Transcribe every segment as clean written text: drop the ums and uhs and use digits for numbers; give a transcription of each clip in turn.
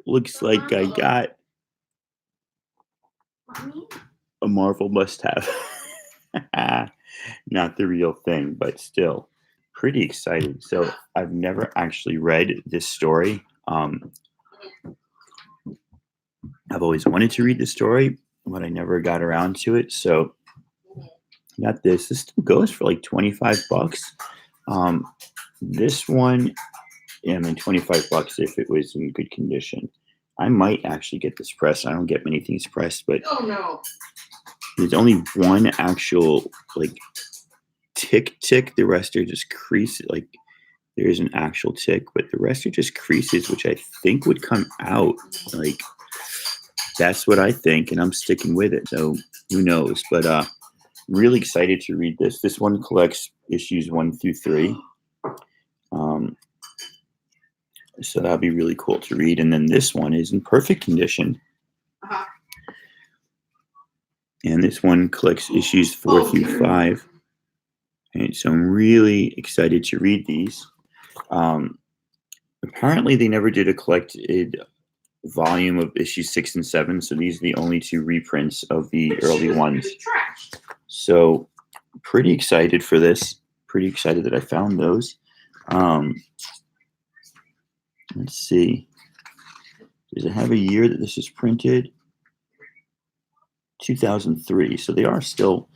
looks like I got a Marvel must-have. Not the real thing, but still pretty excited. So I've never actually read this story. I've always wanted to read the story, but I never got around to it. So I got this. This still goes for like $25. This one, yeah, I mean, $25 if it was in good condition. I might actually get this pressed. I don't get many things pressed, but there's only one actual like tick. The rest are just creases. Like there is an actual tick, but the rest are just creases, which I think would come out. Like that's what I think, and I'm sticking with it. So who knows? But really excited to read this. This one collects issues 1 through 3. So that'll be really cool to read. And then this one is in perfect condition. And this one collects issues 4 through 5. And so I'm really excited to read these. Apparently they never did a collected volume of issues 6 and 7. So these are the only 2 reprints of the early ones. So pretty excited for this. Pretty excited that I found those. Let's see. Does it have a year that this is printed? 2003. So they are still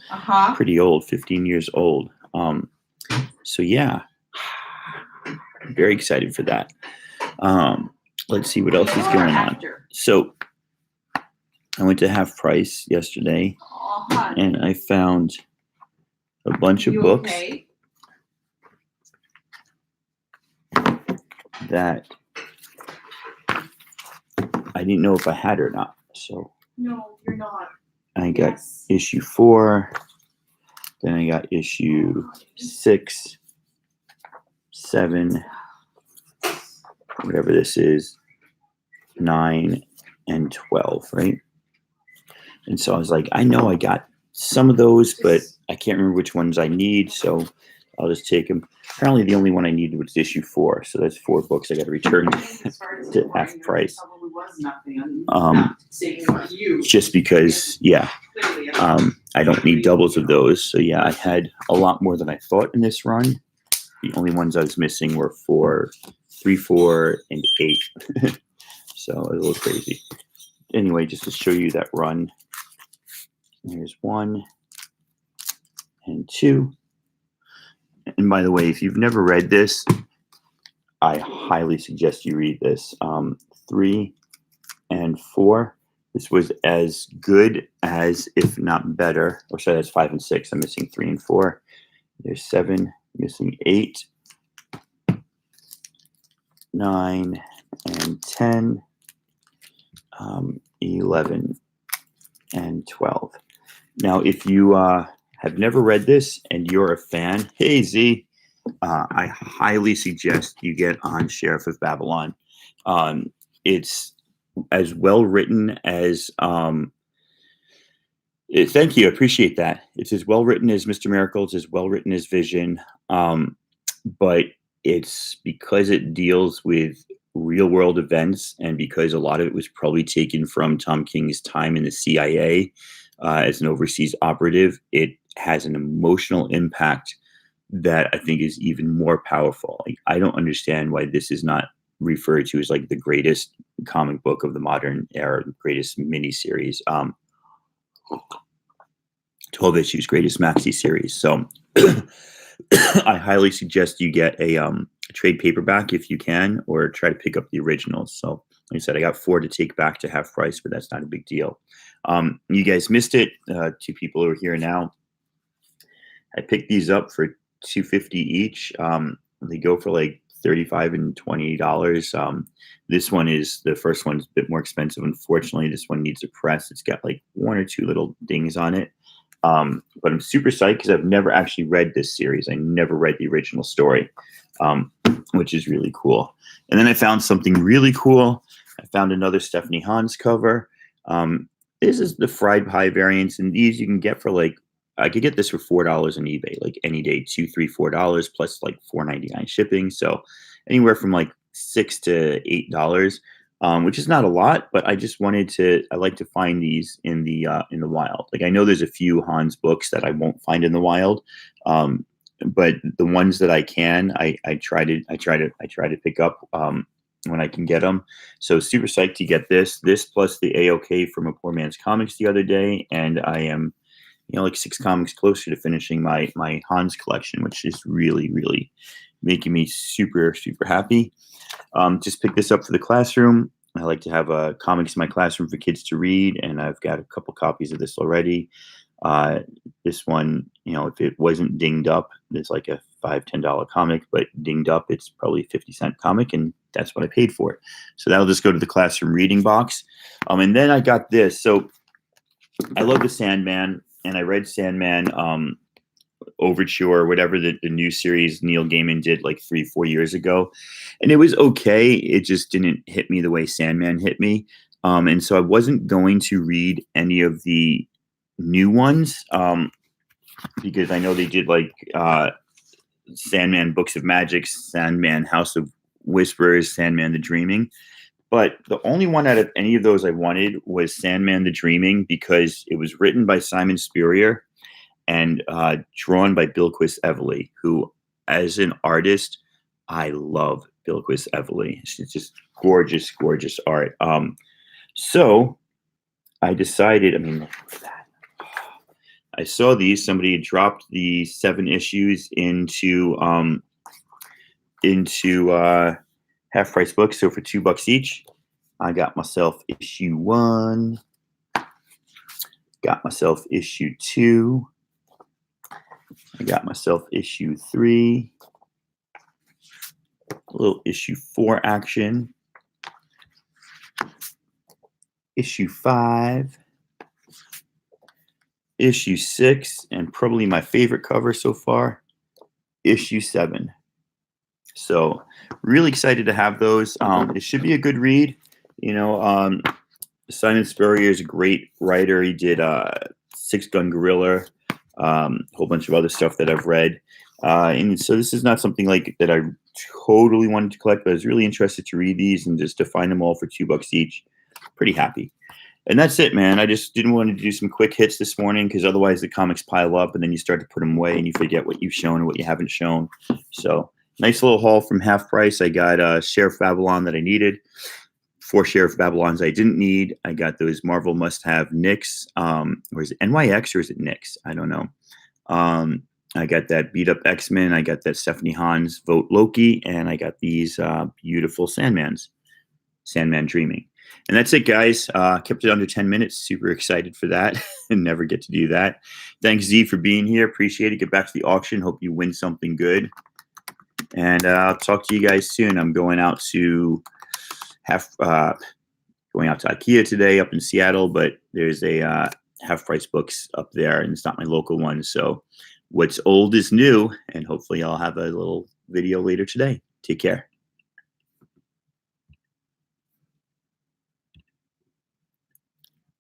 pretty old, 15 years old. So yeah, very excited for that. Let's see what else is going on. So I went to Half Price yesterday and I found a bunch of books that I didn't know if I had or not. So No, you're not. I got issue 4, then I got issue 6, 7, whatever this is, 9, and 12, right? And so I was like, I know I got some of those, but I can't remember which ones I need, so I'll just take them. Apparently the only one I needed was issue 4, so that's 4 books I got to return to Half Price. Just because, yeah, I don't need doubles of those. So yeah, I had a lot more than I thought in this run. The only ones I was missing were 4, 3, 4, and 8. So it was a little crazy. Anyway, just to show you that run, here's 1 and 2. And by the way, if you've never read this, I highly suggest you read this. 3 and 4. This was as good as, if not better, or sorry, that's 5 and 6. I'm missing 3 and 4. There's 7, missing 8, 9, and 10, 11, and 12. Now, if you have never read this and you're a fan, hey Z, I highly suggest you get on Sheriff of Babylon. It's as well written as thank you, I appreciate that. It's as well written as Mr. Miracle. It's as well written as Vision, but it's because it deals with real world events, and because a lot of it was probably taken from Tom King's time in the CIA as an overseas operative. It has an emotional impact that I think is even more powerful. Like, I don't understand why this is not referred to as like the greatest comic book of the modern era, the greatest miniseries, 12 issues, greatest maxi series. So I highly suggest you get a trade paperback if you can, or try to pick up the originals. So like I said, I got 4 to take back to Half Price, but that's not a big deal. You guys missed it. 2 people are here now. I picked these up for $2.50 each. They go for like $35 and $20. This one is, the first one's a bit more expensive. Unfortunately, this one needs a press. It's got like 1 or 2 little dings on it. But I'm super psyched because I've never actually read this series. I never read the original story, which is really cool. And then I found something really cool. I found another Stephanie Hans cover. This is the fried pie variants, and these you can get for like, I could get this for $4 on eBay, like any day, $2, $3, $4 plus like $4.99 shipping. So anywhere from like $6 to $8. which is not a lot, but I just wanted to. I like to find these in the wild. Like I know there's a few Hans books that I won't find in the wild, but the ones that I can, I try to pick up when I can get them. So super psyched to get this plus the AOK from A Poor Man's Comics the other day, and I am, like 6 comics closer to finishing my Hans collection, which is really making me super happy. Just picked this up for the classroom. I like to have comics in my classroom for kids to read, and I've got a couple copies of this already. This one, if it wasn't dinged up, it's like a $5-10 comic, but dinged up, it's probably a 50-cent comic, and that's what I paid for it. So that'll just go to the classroom reading box. And then I got this. So I love the Sandman, and I read Sandman Overture, or whatever the new series Neil Gaiman did like 3-4 years ago, and it was okay. It just didn't hit me the way Sandman hit me. And so I wasn't going to read any of the new ones because I know they did like Sandman Books of Magic, Sandman House of Whispers, Sandman the Dreaming. But the only one out of any of those I wanted was Sandman the Dreaming, because it was written by Simon Spurrier and drawn by Bilquis Evely, who, as an artist, I love Bilquis Evely. It's just gorgeous art. So I decided, look at that. I saw these. Somebody had dropped the 7 issues into Half Price Books. So for $2 each, I got myself issue 1, got myself issue 2, I got myself issue 3, a little issue 4 action, issue 5, issue 6, and probably my favorite cover so far, issue 7. So really excited to have those. It should be a good read. Simon Spurrier is a great writer. He did Six Gun Gorilla, a whole bunch of other stuff that I've read. And so this is not something like that I totally wanted to collect, but I was really interested to read these, and just to find them all for $2 each. Pretty happy. And that's it, man. I just didn't want to do some quick hits this morning, because otherwise the comics pile up and then you start to put them away and you forget what you've shown and what you haven't shown. So nice little haul from Half Price. I got Sheriff Babylon that I needed, 4 Sheriff Babylons I didn't need. I got those Marvel must-have Knicks. Or is it NYX or is it Knicks? I don't know. I got that beat-up X-Men. I got that Stephanie Hans Vote Loki. And I got these beautiful Sandman Dreaming. And that's it, guys. Kept it under 10 minutes. Super excited for that. And never get to do that. Thanks, Z, for being here. Appreciate it. Get back to the auction. Hope you win something good. And I'll talk to you guys soon. I'm going out to IKEA today up in Seattle, but there's a Half Price Books up there, and it's not my local one. So what's old is new, and hopefully I'll have a little video later today. Take care.